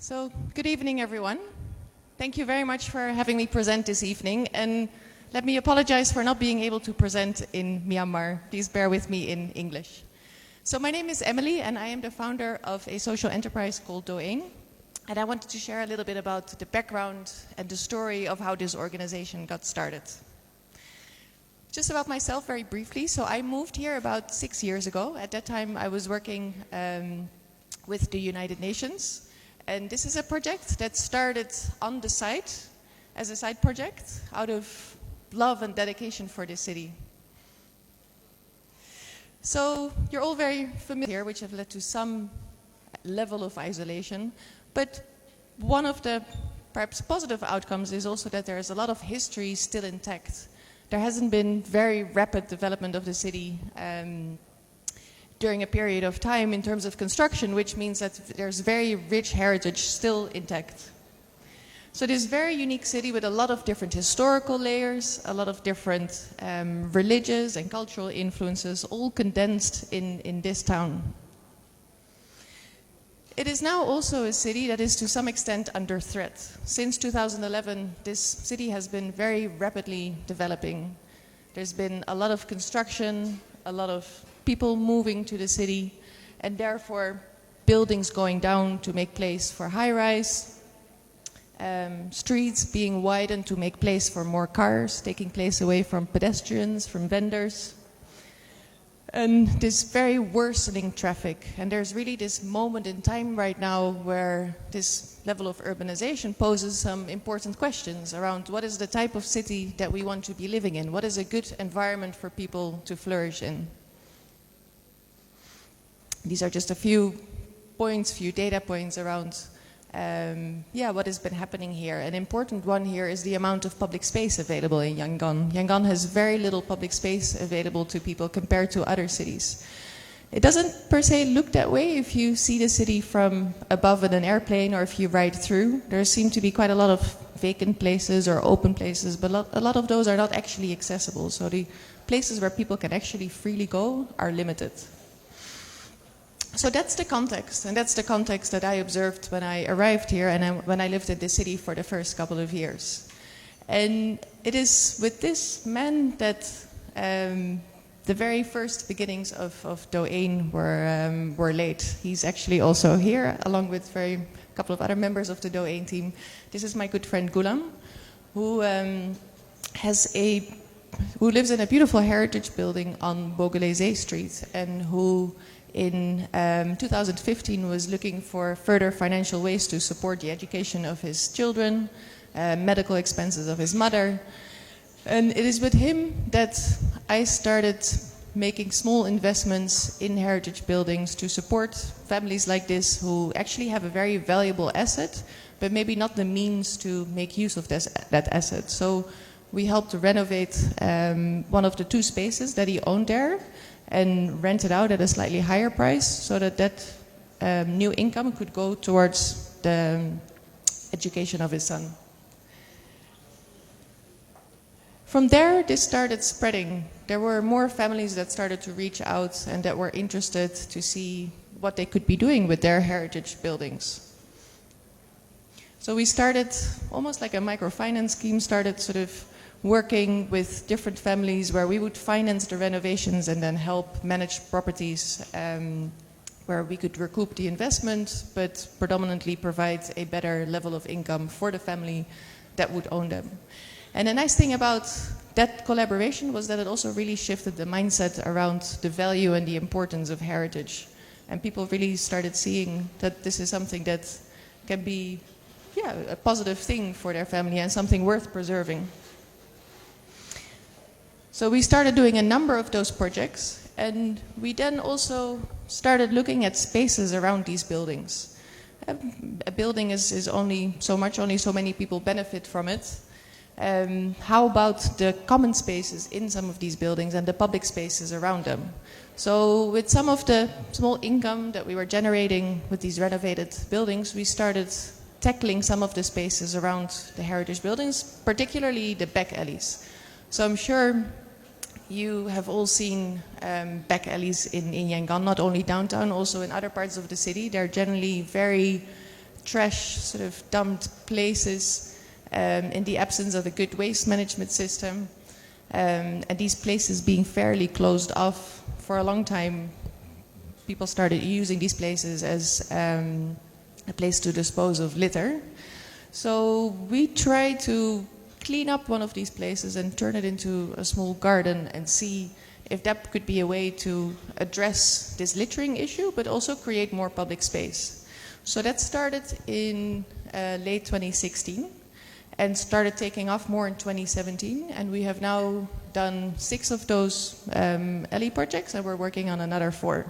So, good evening, everyone. Thank you very much for having me present this evening. And let me apologize for not being able to present in Myanmar. Please bear with me in English. So, my name is Emily, and I am the founder of a social enterprise called eain. And I wanted to share a little bit about the background and the story of how this organization got started. Just about myself very briefly. So, I moved here about 6 years ago. At that time, I was working with the United Nations. And this is a project that started on the site as a side project out of love and dedication for this city. So you're all very familiar, which have led to some level of isolation. But one of the perhaps positive outcomes is also that there is a lot of history still intact. There hasn't been very rapid development of the city during a period of time in terms of construction, which means that there's very rich heritage still intact. So this very unique city with a lot of different historical layers, a lot of different religious and cultural influences, all condensed in this town. It is now also a city that is to some extent under threat. Since 2011, this city has been very rapidly developing. There's been a lot of construction, a lot of people moving to the city, and therefore buildings going down to make place for high-rise, streets being widened to make place for more cars, taking place away from pedestrians, from vendors, and this very worsening traffic. And there's really this moment in time right now where this level of urbanization poses some important questions around what is the type of city that we want to be living in, what is a good environment for people to flourish in. These are just a few data points around what has been happening here. An important one here is the amount of public space available in Yangon. Yangon has very little public space available to people compared to other cities. It doesn't per se look that way if you see the city from above in an airplane or if you ride through. There seem to be quite a lot of vacant places or open places, but a lot of those are not actually accessible. So the places where people can actually freely go are limited. So that's the context, and that's the context that I observed when I arrived here and when I lived in the city for the first couple of years. And it is with this man that the very first beginnings of eain were laid. He's actually also here, along with a couple of other members of the eain team. This is my good friend Gulam, who lives in a beautiful heritage building on Bogolese Street, and who in 2015 was looking for further financial ways to support the education of his children, medical expenses of his mother. And it is with him that I started making small investments in heritage buildings to support families like this who actually have a very valuable asset, but maybe not the means to make use of that asset. So we helped to renovate one of the 2 spaces that he owned there, and rent it out at a slightly higher price so that new income could go towards the education of his son. From there, this started spreading. There were more families that started to reach out and that were interested to see what they could be doing with their heritage buildings. So we started almost like a microfinance scheme, started sort of working with different families where we would finance the renovations and then help manage properties where we could recoup the investment, but predominantly provide a better level of income for the family that would own them. And the nice thing about that collaboration was that it also really shifted the mindset around the value and the importance of heritage. And people really started seeing that this is something that can be a positive thing for their family and something worth preserving. So we started doing a number of those projects, and we then also started looking at spaces around these buildings. A building is only so much, only so many people benefit from it. How about the common spaces in some of these buildings and the public spaces around them? So with some of the small income that we were generating with these renovated buildings, we started tackling some of the spaces around the heritage buildings, particularly the back alleys. So I'm sure you have all seen back alleys in Yangon, not only downtown, also in other parts of the city. They're generally very trash sort of dumped places in the absence of a good waste management system. And these places being fairly closed off for a long time, people started using these places as a place to dispose of litter. So we tried to clean up one of these places and turn it into a small garden and see if that could be a way to address this littering issue, but also create more public space. So that started in late 2016 and started taking off more in 2017. And we have now done 6 of those LE projects, and we're working on another 4.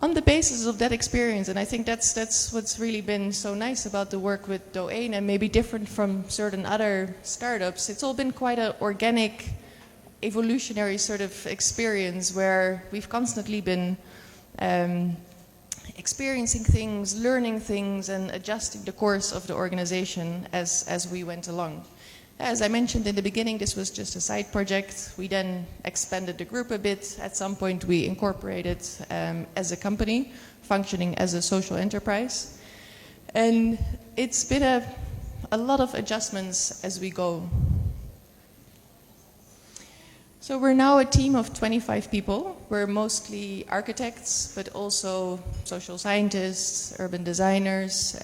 On the basis of that experience, and I think that's what's really been so nice about the work with eain, and maybe different from certain other startups, it's all been quite an organic, evolutionary sort of experience where we've constantly been experiencing things, learning things, and adjusting the course of the organization as we went along. As I mentioned in the beginning, this was just a side project. We then expanded the group a bit. At some point, we incorporated as a company, functioning as a social enterprise. And it's been a lot of adjustments as we go. So we're now a team of 25 people. We're mostly architects, but also social scientists, urban designers,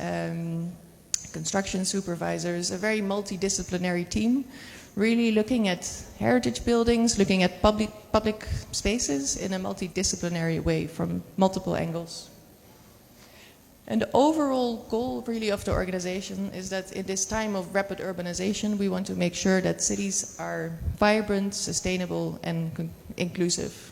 construction supervisors, a very multidisciplinary team, really looking at heritage buildings, looking at public spaces in a multidisciplinary way from multiple angles. And the overall goal really of the organization is that in this time of rapid urbanization, we want to make sure that cities are vibrant, sustainable, and inclusive.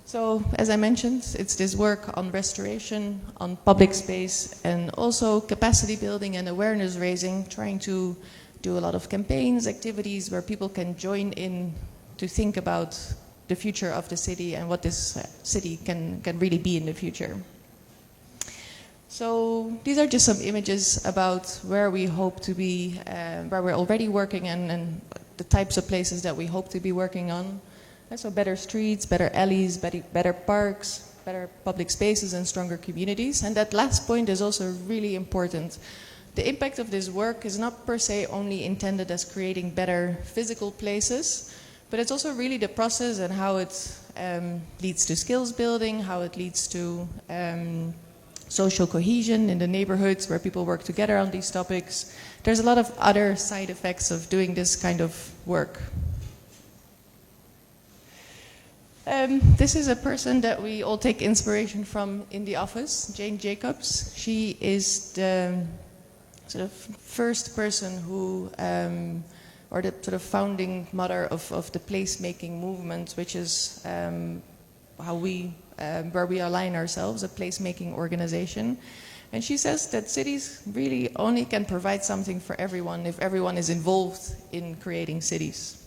So, as I mentioned, it's this work on restoration, on public space, and also capacity building and awareness raising, trying to do a lot of campaigns, activities where people can join in to think about the future of the city and what this city can really be in the future. So these are just some images about where we hope to be, where we're already working and the types of places that we hope to be working on. So better streets, better alleys, better parks, better public spaces, and stronger communities. And that last point is also really important. The impact of this work is not per se only intended as creating better physical places, but it's also really the process and how it leads to skills building, how it leads to social cohesion in the neighborhoods where people work together on these topics. There's a lot of other side effects of doing this kind of work. This is a person that we all take inspiration from in the office, Jane Jacobs. She is the sort of first person who, or the sort of founding mother of the placemaking movement, which is how we, where we align ourselves, a placemaking organization. And she says that cities really only can provide something for everyone if everyone is involved in creating cities.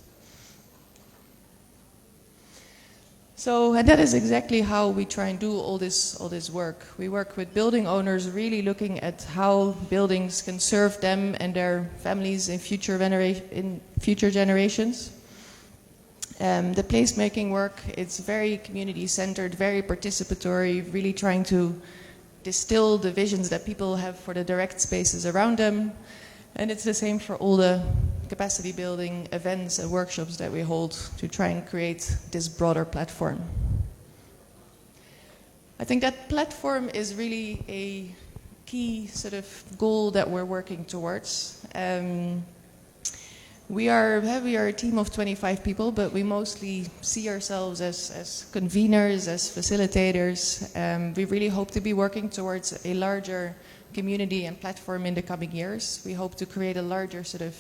So, and that is exactly how we try and do all this work. We work with building owners, really looking at how buildings can serve them and their families in future generations. The placemaking work, it's very community-centered, very participatory, really trying to distill the visions that people have for the direct spaces around them. And it's the same for all the capacity building events and workshops that we hold to try and create this broader platform. I think that platform is really a key sort of goal that we're working towards. We are a team of 25 people, but we mostly see ourselves as conveners, as facilitators. We really hope to be working towards a larger community and platform in the coming years. We hope to create a larger sort of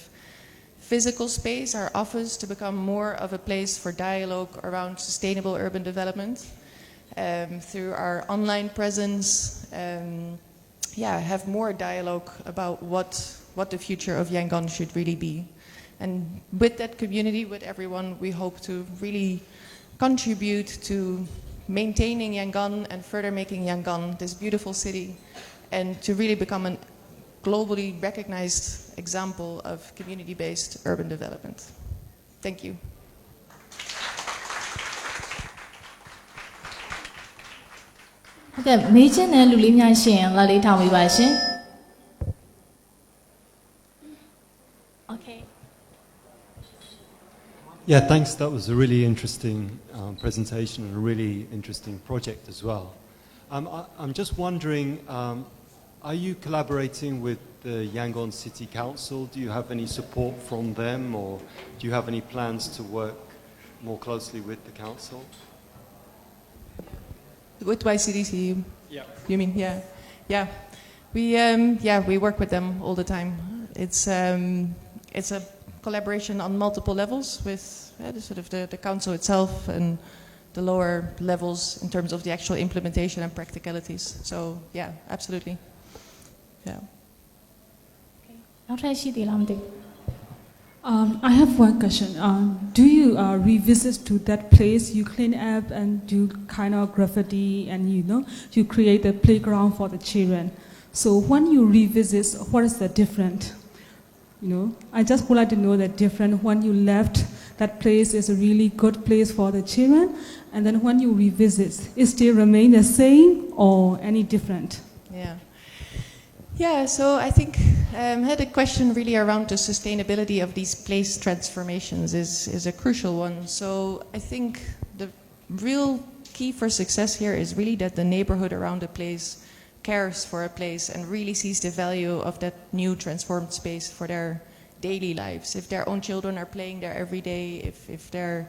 physical space, our office, to become more of a place for dialogue around sustainable urban development. Through our online presence, have more dialogue about what the future of Yangon should really be. And with that community, with everyone, we hope to really contribute to maintaining Yangon and further making Yangon this beautiful city, and to really become a globally recognized example of community-based urban development. Thank you. Okay, major နဲ့လူလေးများရှင်လာလေးထောင်ပေးပါရှင် Okay. Yeah, thanks. That was a really interesting presentation and a really interesting project as well. I'm just wondering, are you collaborating with the Yangon City Council? Do you have any support from them, or do you have any plans to work more closely with the council? With YCDC, Yeah. you mean? Yeah. We work with them all the time. It's a collaboration on multiple levels with the council itself and the lower levels in terms of the actual implementation and practicalities. So yeah, absolutely. Yeah. နောက်ထပ်ရှိသေးလားမသိဘူး I have one question. Do you revisit to that place, you clean up and do kind of graffiti and you create a playground for the children. So when you revisit, what is the difference? I just would like to know the difference when you left that place is a really good place for the children, and then when you revisit, it still remain the same or any different? Yeah, so I think had a question really around the sustainability of these place transformations is a crucial one. So I think the real key for success here is really that the neighborhood around a place cares for a place and really sees the value of that new transformed space for their daily lives. If their own children are playing there every day, if their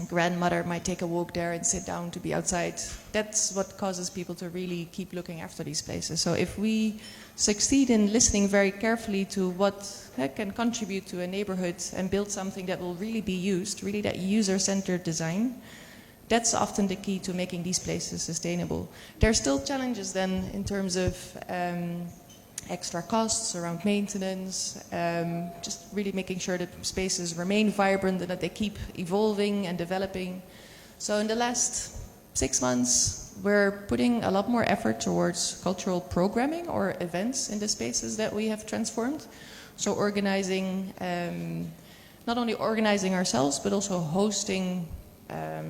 grandmother might take a walk there and sit down to be outside, that's what causes people to really keep looking after these places. So if we succeed in listening very carefully to what can contribute to a neighborhood and build something that will really be used, really that user-centered design, that's often the key to making these places sustainable. There are still challenges then in terms of extra costs around maintenance, just really making sure that spaces remain vibrant and that they keep evolving and developing. So in the last 6 months, we're putting a lot more effort towards cultural programming or events in the spaces that we have transformed. So organizing, not only organizing ourselves, but also hosting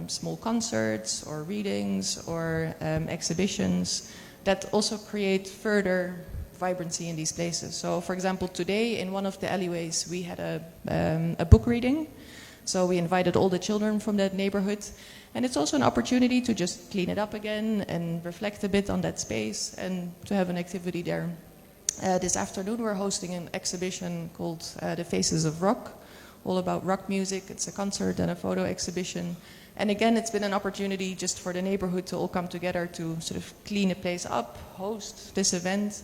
small concerts or readings or exhibitions that also create further vibrancy in these places. So for example, today in one of the alleyways we had a book reading. So we invited all the children from that neighborhood, and it's also an opportunity to just clean it up again and reflect a bit on that space and to have an activity there. This afternoon we're hosting an exhibition called The Faces of Rock, all about rock music. It's a concert and a photo exhibition. And again, it's been an opportunity just for the neighborhood to all come together to sort of clean a place up, host this event,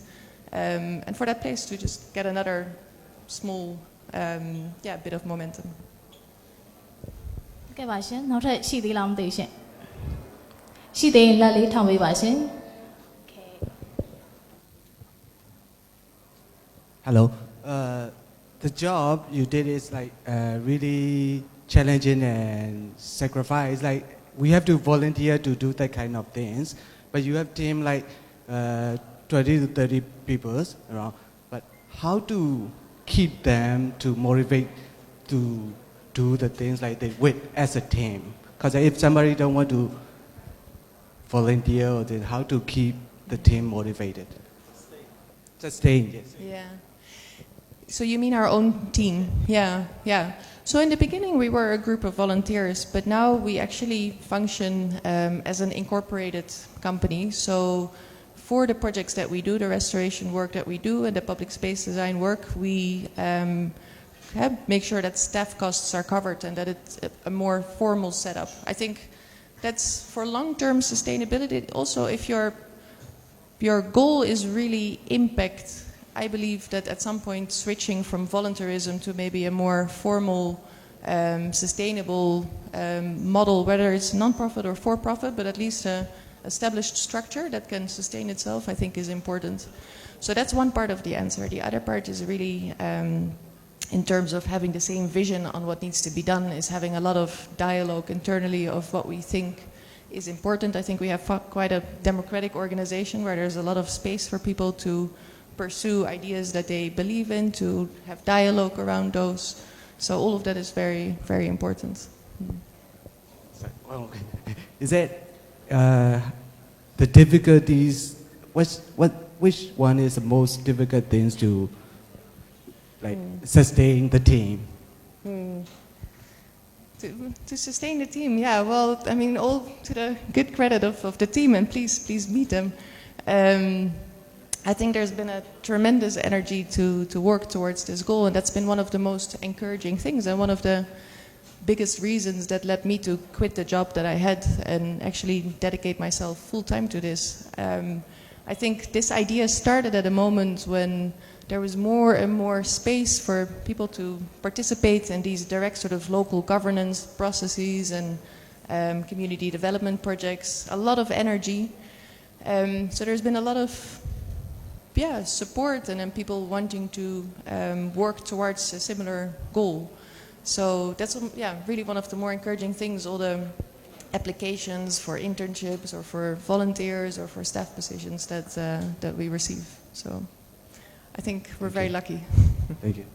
and for that place to just get another small bit of momentum. ကဲပါရှင်နောက်ထပ်ရှိသေးလားမသိဘူးရှင်ရှိသေးရင်လက်လေးထောင်ပေးပါရှင် Okay. Hello. The job you did is like really challenging and sacrifice. Like we have to volunteer to do that kind of things, but you have team like 20 to 30 people around. But how to keep them to motivate to do the things like they with as a team? Because if somebody don't want to volunteer, then how to keep the team motivated? Sustain. Yes. Yeah. So you mean our own team? Yeah. So in the beginning we were a group of volunteers, but now we actually function as an incorporated company. So for the projects that we do, the restoration work that we do and the public space design work, we make sure that staff costs are covered and that it's a more formal setup. I think that's for long-term sustainability. Also, if your goal is really impact, I believe that at some point switching from voluntarism to maybe a more formal, sustainable model, whether it's non-profit or for-profit, but at least a established structure that can sustain itself, I think is important. So that's one part of the answer. The other part is really in terms of having the same vision on what needs to be done, is having a lot of dialogue internally of what we think is important. I think we have quite a democratic organization where there's a lot of space for people to pursue ideas that they believe in, to have dialogue around those. So all of that is very, very important. Is it the difficulties, which one is the most difficult things to like sustain the team? To sustain the team, yeah. Well, I mean, all to the good credit of the team, and please meet them. I think there's been a tremendous energy to work towards this goal, and that's been one of the most encouraging things, and one of the biggest reasons that led me to quit the job that I had and actually dedicate myself full time to this. I think this idea started at a moment when there was more and more space for people to participate in these direct sort of local governance processes and community development projects, a lot of energy. So there's been a lot of support and then people wanting to work towards a similar goal. So that's really one of the more encouraging things, all the applications for internships or for volunteers or for staff positions that we receive. So I think we're very lucky. Thank you.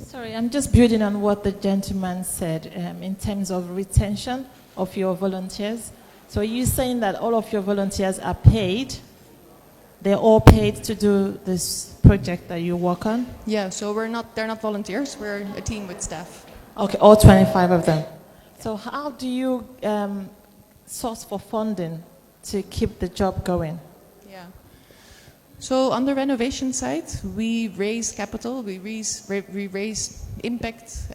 Sorry, I'm just building on what the gentleman said in terms of retention of your volunteers. So are you saying that all of your volunteers are paid? They're all paid to do this project that you work on? Yeah, so they're not volunteers, we're a team with staff. Okay, all 25 of them. So how do you source for funding to keep the job going? Yeah. So on the renovation side, we raise capital. We raise impact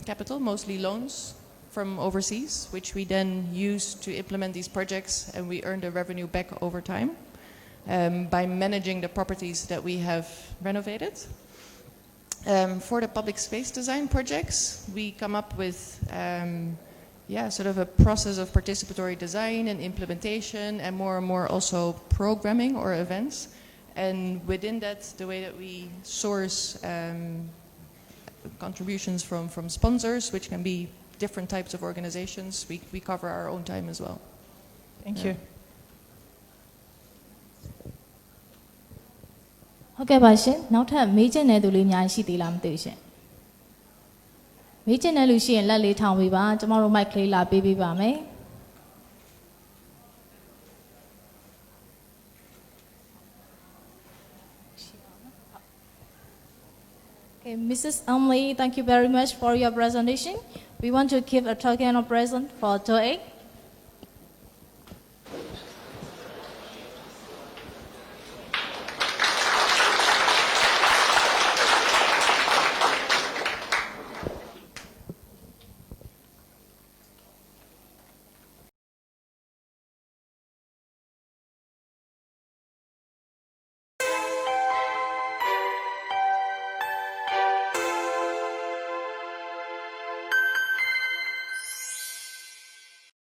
capital, mostly loans from overseas, which we then use to implement these projects, and we earn the revenue back over time by managing the properties that we have renovated. For the public space design projects, we come up with sort of a process of participatory design and implementation, and more also programming or events. And within that, the way that we source contributions from sponsors, which can be different types of organizations, we cover our own time as well. Thank you. ဟုတ်ကဲ့ပါရှင်နောက်ထပ်မေးချင်တဲ့သူလေးအများကြီးရှိသေးလားမသိဘူးရှင်မေးချင်တဲ့လူရှိရင်လက်လေးထောင်ပေးပါကျမတို့မိုက်ကလေးလာပေးပေးပါမယ် Okay, Mrs. Amli, thank you very much for your presentation. We want to give a token of present for FreeToAir.